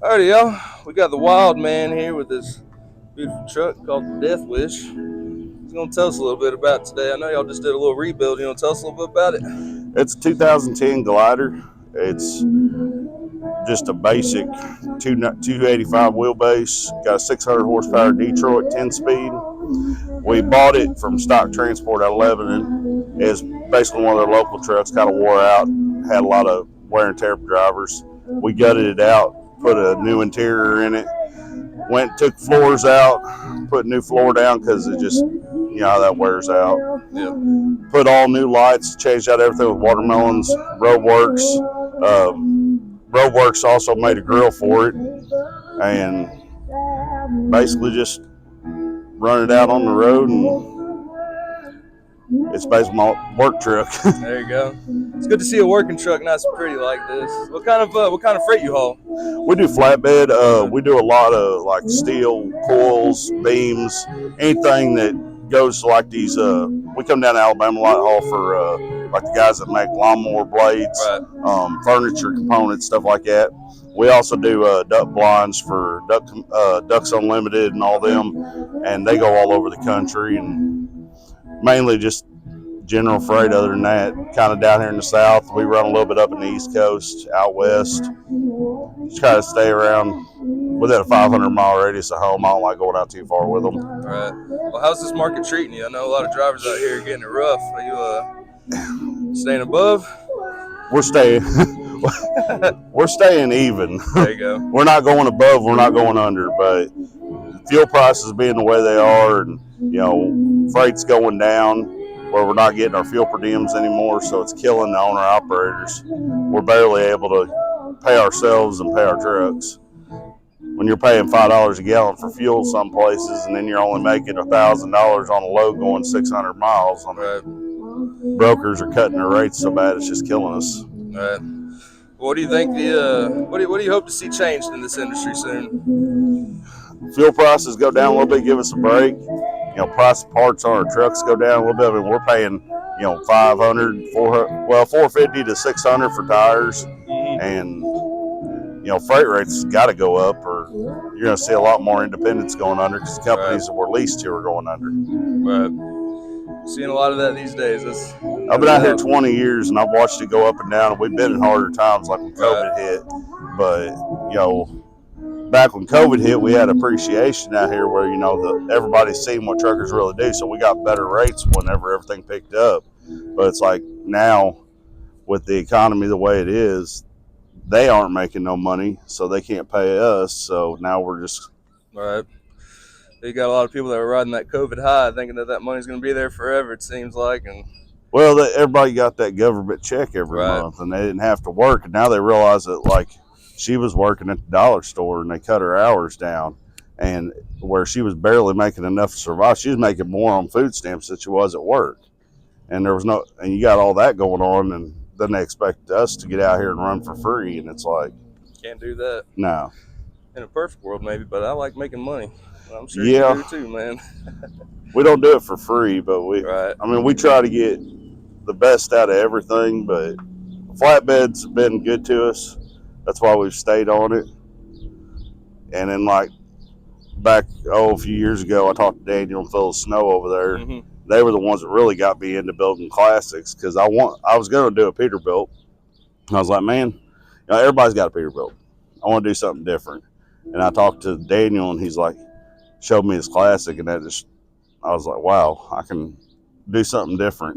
Alrighty, y'all. We got the Wildman here with this beautiful truck called the Deathwish. He's gonna tell us a little bit about it today. I know y'all just did a little rebuild. You wanna tell us a little bit about it? It's a 2010 glider. It's just a basic 285 wheelbase. Got a 600 horsepower Detroit 10 speed. We bought it from Stock Transport out of Lebanon. It's basically one of their local trucks. Kind of wore out. Had a lot of wear and tear for drivers. We gutted it out, put a new interior in it. Went took floors out, put new floor down because it just how that wears out. Yeah. Put all new lights, changed out everything with watermelons, Roadworks. Roadworks also made a grill for it, and basically just run it out on the road, and it's basically my work truck. There you go. It's good to see a working truck nice and pretty like this. What kind of freight you haul? We do flatbed. We do a lot of like steel coils, beams, anything that goes to like these. We come down to Alabama a lot, haul for like the guys that make lawnmower blades, Right. Furniture components, stuff like that. We also do duck blinds for Ducks Unlimited and all them, and they go all over the country, and mainly just general freight. Other than that, kind of down here in the south, we run a little bit up in the East Coast, out west. Just try to stay around within a 500-mile radius of home. I don't like going out too far with them. Right. Well, how's this market treating you? I know a lot of drivers out here are getting it rough. Are you staying above? We're staying. We're staying even. There you go. We're not going above. We're not going under. But fuel prices being the way they are, and freight's going down, where we're not getting our fuel per diems anymore, so it's killing the owner operators. We're barely able to pay ourselves and pay our trucks. When you're paying $5 a gallon for fuel some places, and then you're only making $1,000 on a load going 600 miles, Right. Brokers are cutting their rates so bad it's just killing us. Right. What do you think what do you hope to see changed in this industry soon? Fuel prices go down a little bit, give us a break. Price of parts on our trucks go down a little bit. I mean, we're paying, $500, $450 to $600 for tires, and freight rates got to go up, or you're going to see a lot more independents going under because the companies that were leased to are going under. Right. Seeing a lot of that these days. I've been out here 20 years, and I've watched it go up and down. We've been in harder times, like when COVID hit, but back when COVID hit, we had appreciation out here where, everybody's seen what truckers really do. So we got better rates whenever everything picked up. But it's like now with the economy the way it is, they aren't making no money, so they can't pay us. So now we're just. Right. You got a lot of people that are riding that COVID high thinking that money's going to be there forever, it seems like. Well, everybody got that government check every month, and they didn't have to work. And now they realize that, like, she was working at the dollar store, and they cut her hours down, and where she was barely making enough to survive, she was making more on food stamps than she was at work. And and you got all that going on, and then they expect us to get out here and run for free, and it's like, can't do that. No. In a perfect world, maybe, but I like making money. I'm sure you do too, man. We don't do it for free, but we try to get the best out of everything, but flatbeds have been good to us. That's why we've stayed on it. And then, like, back, a few years ago, I talked to Daniel and Phil Snow over there. Mm-hmm. They were the ones that really got me into building classics, because I was going to do a Peterbilt. And I was like, man, everybody's got a Peterbilt. I want to do something different. And I talked to Daniel, and he's like, showed me his classic, and I was like, wow, I can do something different.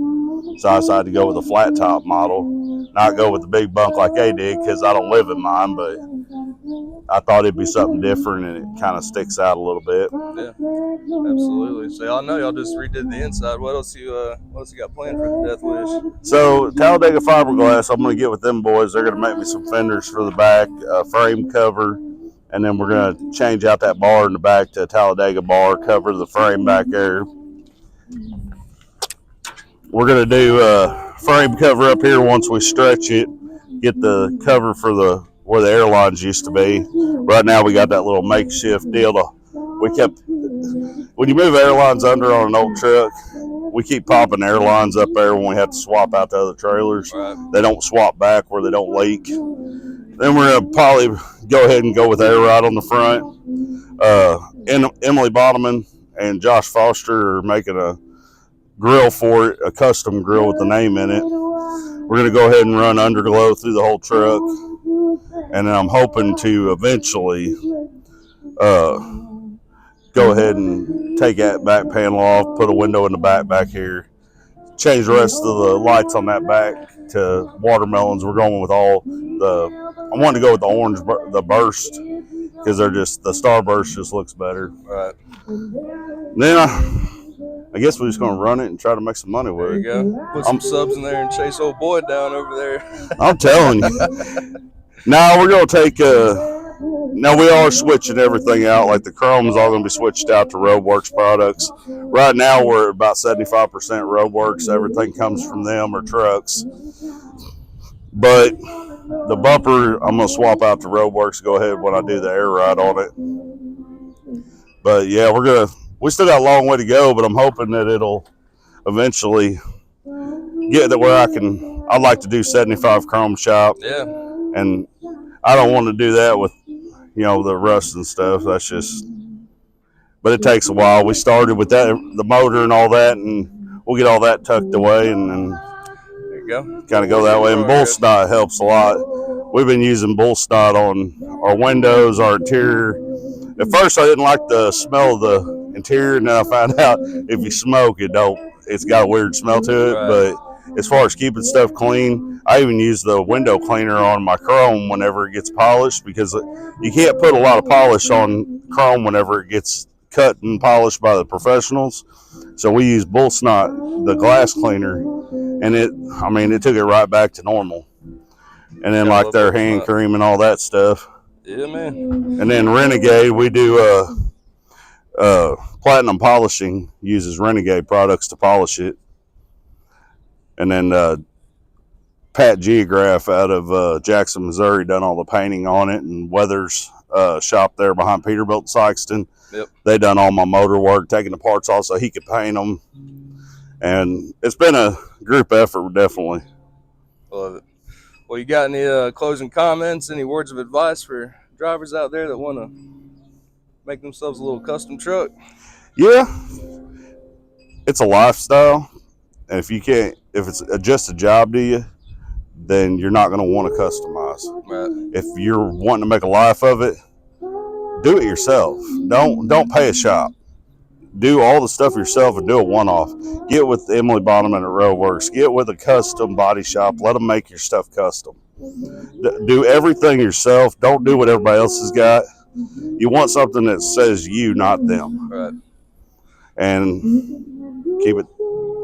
So I decided to go with a flat top model, not go with the big bunk like they did, because I don't live in mine, but I thought it'd be something different, and it kind of sticks out a little bit. Yeah, absolutely. So I know y'all just redid the inside. What else you got planned for the Deathwish? So Talladega fiberglass, I'm going to get with them boys. They're going to make me some fenders for the back, frame cover, and then we're going to change out that bar in the back to a Talladega bar, cover the frame back there. We're going to do a frame cover up here once we stretch it, get the cover for where the airlines used to be. Right now we got that little makeshift deal. When you move airlines under on an old truck, we keep popping airlines up there when we have to swap out the other trailers. Right. They don't swap back where they don't leak. Then we're gonna probably go ahead and go with air ride on the front. Emily Bottleman and Josh Foster are making a grill for it, a custom grill with the name in it. We're gonna go ahead and run underglow through the whole truck, and then I'm hoping to eventually go ahead and take that back panel off, put a window in the back here, change the rest of the lights on that back to watermelons. We're going with I wanted to go with the orange, the burst, because the starburst just looks better. Right. Then I guess we're just going to run it and try to make some money with it. There you go. Put some subs in there and chase old Boyd down over there. I'm telling you. Now we're going to take now we are switching everything out. Like the chrome's all going to be switched out to Roadworks products. Right now we're at about 75% Roadworks. Everything comes from them or trucks. But the bumper, I'm going to swap out to Roadworks. Go ahead when I do the air ride on it. But yeah, we still got a long way to go, but I'm hoping that it'll eventually get to where I'd like to do 75 chrome shop. Yeah. And I don't want to do that with, the rust and stuff. But it takes a while. We started with that, the motor and all that, and we'll get all that tucked away and then there you go. Kind of go that way. And bull snot helps a lot. We've been using bull snot on our windows, our interior. At first, I didn't like the smell of the interior, and then I found out if you smoke, it's got a weird smell to it. Right. But as far as keeping stuff clean, I even use the window cleaner on my chrome whenever it gets polished, because you can't put a lot of polish on chrome whenever it gets cut and polished by the professionals. So we use bull snot, the glass cleaner, and it took it right back to normal. And then like their hand cream and all that stuff. Yeah, man. And then Renegade, we do platinum polishing, uses Renegade products to polish it. And then Pat Geograph out of Jackson, Missouri, done all the painting on it, and Weather's shop there behind Peterbilt and Sykeston. Yep. They done all my motor work, taking the parts off so he could paint them. And it's been a group effort, definitely. Love it. Well, you got any closing comments, any words of advice for drivers out there that want to make themselves a little custom truck? Yeah. It's a lifestyle. And if it's just a job to you, then you're not going to want to customize. Right. If you're wanting to make a life of it, do it yourself. Don't pay a shop. Do all the stuff yourself and do a one-off. Get with Emily Bonneman at Roadworks. Get with a custom body shop. Let them make your stuff custom. Do everything yourself. Don't do what everybody else has got. You want something that says you, not them. Right. And keep it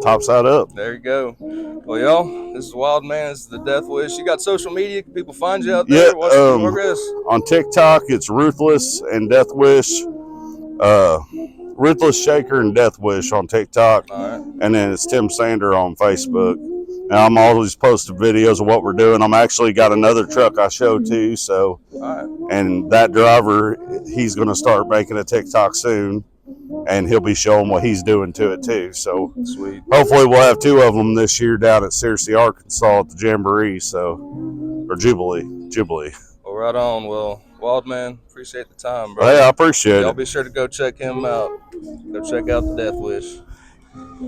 top side up. There you go. Well, y'all, this is Wildman. This is the Deathwish. You got social media? Can people find you out there? Yeah, Watch the progress. On TikTok, it's Ruthless and Deathwish. Ruthless Shaker and Deathwish on TikTok. All right. And then it's Tim Sander on Facebook. And I'm always posting videos of what we're doing. I'm actually got another truck I show too. So, all right. And that driver, he's going to start making a TikTok soon, and he'll be showing what he's doing to it too. So sweet. Hopefully we'll have two of them this year down at Searcy, Arkansas at the Jamboree. Or Jubilee. Well, right on. Well, Wildman, appreciate the time, bro. Hey, I appreciate it. Y'all be sure to go check him out. Go check out the Deathwish.